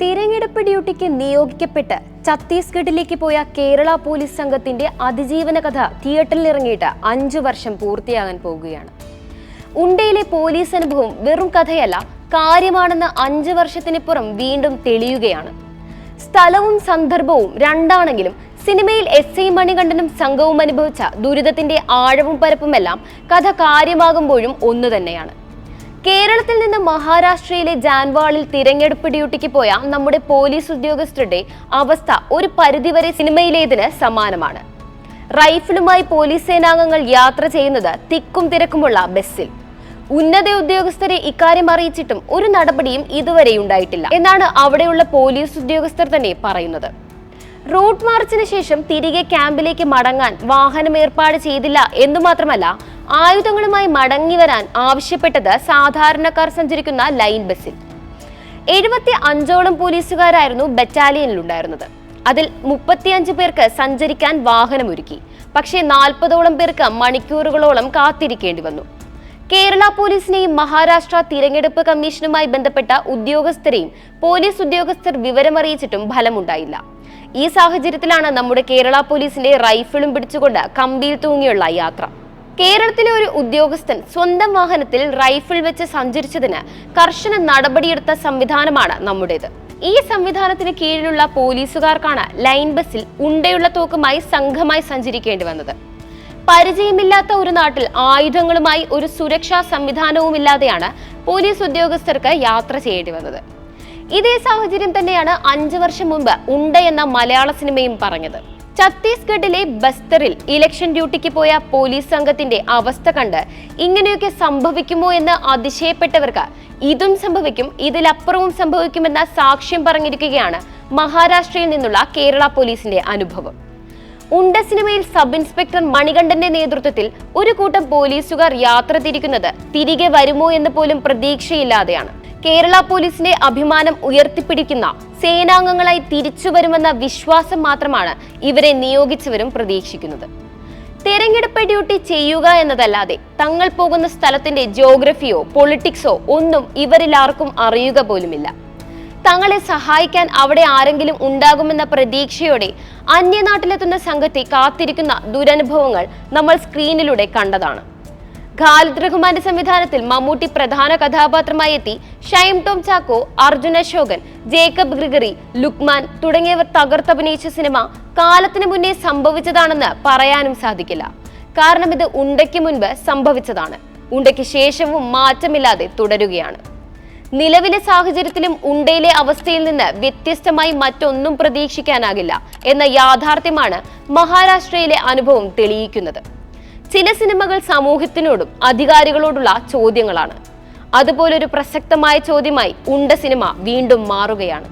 തിരഞ്ഞെടുപ്പ് ഡ്യൂട്ടിക്ക് നിയോഗിക്കപ്പെട്ട് ഛത്തീസ്ഗഡിലേക്ക് പോയ കേരള പോലീസ് സംഘത്തിന്റെ അതിജീവന കഥ തിയേറ്ററിൽ ഇറങ്ങിയിട്ട് 5 വർഷം പൂർത്തിയാകാൻ പോകുകയാണ്. ഉണ്ടയിലെ പോലീസ് അനുഭവം വെറും കഥയല്ല, കാര്യമാണെന്ന് 5 വർഷത്തിനിപ്പുറം വീണ്ടും തെളിയുകയാണ്. സ്ഥലവും സന്ദർഭവും രണ്ടാണെങ്കിലും സിനിമയിൽ എസ് ഐ മണികണ്ഠനും സംഘവും അനുഭവിച്ച ദുരിതത്തിന്റെ ആഴവും പരപ്പുമെല്ലാം കഥ കാര്യമാകുമ്പോഴും ഒന്നു തന്നെയാണ്. കേരളത്തിൽ നിന്ന് മഹാരാഷ്ട്രയിലെ ജാൻവാളിൽ തിരഞ്ഞെടുപ്പ് ഡ്യൂട്ടിക്ക് പോയ നമ്മുടെ പോലീസ് ഉദ്യോഗസ്ഥരുടെ അവസ്ഥ ഒരു പരിധിവരെ സിനിമയിലേതിന് സമാനമാണ്. റൈഫിളുമായി പോലീസ് സേനാംഗങ്ങൾ യാത്ര ചെയ്യുന്നത് തിക്കും തിരക്കുമുള്ള ബസ്സിൽ. ഉന്നത ഉദ്യോഗസ്ഥരെ ഇക്കാര്യം അറിയിച്ചിട്ടും ഒരു നടപടിയും ഇതുവരെ ഉണ്ടായിട്ടില്ല എന്നാണ് അവിടെയുള്ള പോലീസ് ഉദ്യോഗസ്ഥർ തന്നെ പറയുന്നത്. റൂട്ട് മാർച്ചിന് ശേഷം തിരികെ ക്യാമ്പിലേക്ക് മടങ്ങാൻ വാഹനം ഏർപ്പാട് ചെയ്തില്ല എന്നു മാത്രമല്ല, ആയുധങ്ങളുമായി മടങ്ങി വരാൻ ആവശ്യപ്പെട്ടത് സാധാരണക്കാർ സഞ്ചരിക്കുന്ന ലൈൻ ബസ്സിൽ. 75ഓളം പോലീസുകാരായിരുന്നു ബറ്റാലിയനിലുണ്ടായിരുന്നത്. അതിൽ 35 പേർക്ക് സഞ്ചരിക്കാൻ വാഹനമൊരുക്കി. പക്ഷേ 40ഓളം പേർക്ക് മണിക്കൂറുകളോളം കാത്തിരിക്കേണ്ടി വന്നു. കേരള പോലീസിനെയും മഹാരാഷ്ട്ര തിരഞ്ഞെടുപ്പ് കമ്മീഷനുമായി ബന്ധപ്പെട്ട ഉദ്യോഗസ്ഥരെയും പോലീസ് ഉദ്യോഗസ്ഥർ വിവരമറിയിച്ചിട്ടും ഫലമുണ്ടായില്ല. ഈ സാഹചര്യത്തിലാണ് നമ്മുടെ കേരള പോലീസിന്റെ റൈഫിളും പിടിച്ചുകൊണ്ട് കമ്പിയിൽ തൂങ്ങിയുള്ള യാത്ര. കേരളത്തിലെ ഒരു ഉദ്യോഗസ്ഥൻ സ്വന്തം വാഹനത്തിൽ റൈഫിൾ വെച്ച് സഞ്ചരിച്ചതിന് കർശന നടപടിയെടുത്ത സംവിധാനമാണ് നമ്മുടേത്. ഈ സംവിധാനത്തിന് കീഴിലുള്ള പോലീസുകാർക്കാണ് ലൈൻ ബസ്സിൽ ഉണ്ടയുള്ള തോക്കുമായി സംഘമായി സഞ്ചരിക്കേണ്ടി വന്നത്. പരിചയമില്ലാത്ത ഒരു നാട്ടിൽ ആയുധങ്ങളുമായി ഒരു സുരക്ഷാ സംവിധാനവുമില്ലാതെയാണ് പോലീസ് ഉദ്യോഗസ്ഥർക്ക് യാത്ര ചെയ്യേണ്ടി വന്നത്. ഇതേ സാഹചര്യം തന്നെയാണ് 5 വർഷം മുമ്പ് ഉണ്ട എന്ന മലയാള സിനിമയും പറഞ്ഞത്. ഛത്തീസ്ഗഡിലെ ബസ്തറിൽ ഇലക്ഷൻ ഡ്യൂട്ടിക്ക് പോയ പോലീസ് സംഘത്തിന്റെ അവസ്ഥ കണ്ട് ഇങ്ങനെയൊക്കെ സംഭവിക്കുമോ എന്ന് അതിശയപ്പെട്ടവർക്ക് ഇതും സംഭവിക്കും, ഇതിലപ്പുറവും സംഭവിക്കുമെന്ന സാക്ഷ്യം പറഞ്ഞിരിക്കുകയാണ് മഹാരാഷ്ട്രയിൽ നിന്നുള്ള കേരള പോലീസിന്റെ അനുഭവം. ഉണ്ട സിനിമയിൽ സബ് ഇൻസ്പെക്ടർ മണികണ്ഠന്റെ നേതൃത്വത്തിൽ ഒരു കൂട്ടം പോലീസുകാർ യാത്ര തിരിക്കുന്നത് തിരികെ വരുമോ എന്ന് പോലും പ്രതീക്ഷയില്ലാതെയാണ്. കേരള പോലീസിന്റെ അഭിമാനം ഉയർത്തിപ്പിടിക്കുന്ന സേനാംഗങ്ങളായി തിരിച്ചു വരുമെന്ന വിശ്വാസം മാത്രമാണ് ഇവരെ നിയോഗിച്ചവരും പ്രതീക്ഷിക്കുന്നത്. തെരഞ്ഞെടുപ്പ് ഡ്യൂട്ടി ചെയ്യുക എന്നതല്ലാതെ തങ്ങൾ പോകുന്ന സ്ഥലത്തിന്റെ ജിയോഗ്രഫിയോ പൊളിറ്റിക്സോ ഒന്നും ഇവരിൽ ആർക്കും അറിയുക പോലുമില്ല. തങ്ങളെ സഹായിക്കാൻ അവിടെ ആരെങ്കിലും ഉണ്ടാകുമെന്ന പ്രതീക്ഷയോടെ അന്യനാട്ടിലെത്തുന്ന സംഘത്തെ കാത്തിരിക്കുന്ന ദുരനുഭവങ്ങൾ നമ്മൾ സ്ക്രീനിലൂടെ കണ്ടതാണ്. ഖാലിദ് റഹ്മാന്റെ സംവിധാനത്തിൽ മമ്മൂട്ടി പ്രധാന കഥാപാത്രമായി എത്തി ഷൈം ടോം ചാക്കോ, അർജുൻ അശോകൻ, ജേക്കബ് ഗ്രിഗറി, ലുക്മാൻ തുടങ്ങിയവർ തകർത്തഭിനയിച്ച സിനിമ കാലത്തിന് മുന്നേ സംഭവിച്ചതാണെന്ന് പറയാനും സാധിക്കില്ല. കാരണം ഇത് ഉണ്ടയ്ക്ക് മുൻപ് സംഭവിച്ചതാണ്, ഉണ്ടയ്ക്ക് ശേഷവും മാറ്റമില്ലാതെ തുടരുകയാണ്. നിലവിലെ സാഹചര്യത്തിലും ഉണ്ടയിലെ അവസ്ഥയിൽ നിന്ന് വ്യത്യസ്തമായി മറ്റൊന്നും പ്രതീക്ഷിക്കാനാകില്ല എന്ന യാഥാർത്ഥ്യമാണ് മഹാരാഷ്ട്രയിലെ അനുഭവം തെളിയിക്കുന്നത്. ചില സിനിമകൾ സമൂഹത്തിനോടും അധികാരികളോടുള്ള ചോദ്യങ്ങളാണ്. അതുപോലൊരു പ്രസക്തമായ ചോദ്യമായി ഉണ്ട സിനിമ വീണ്ടും മാറുകയാണ്.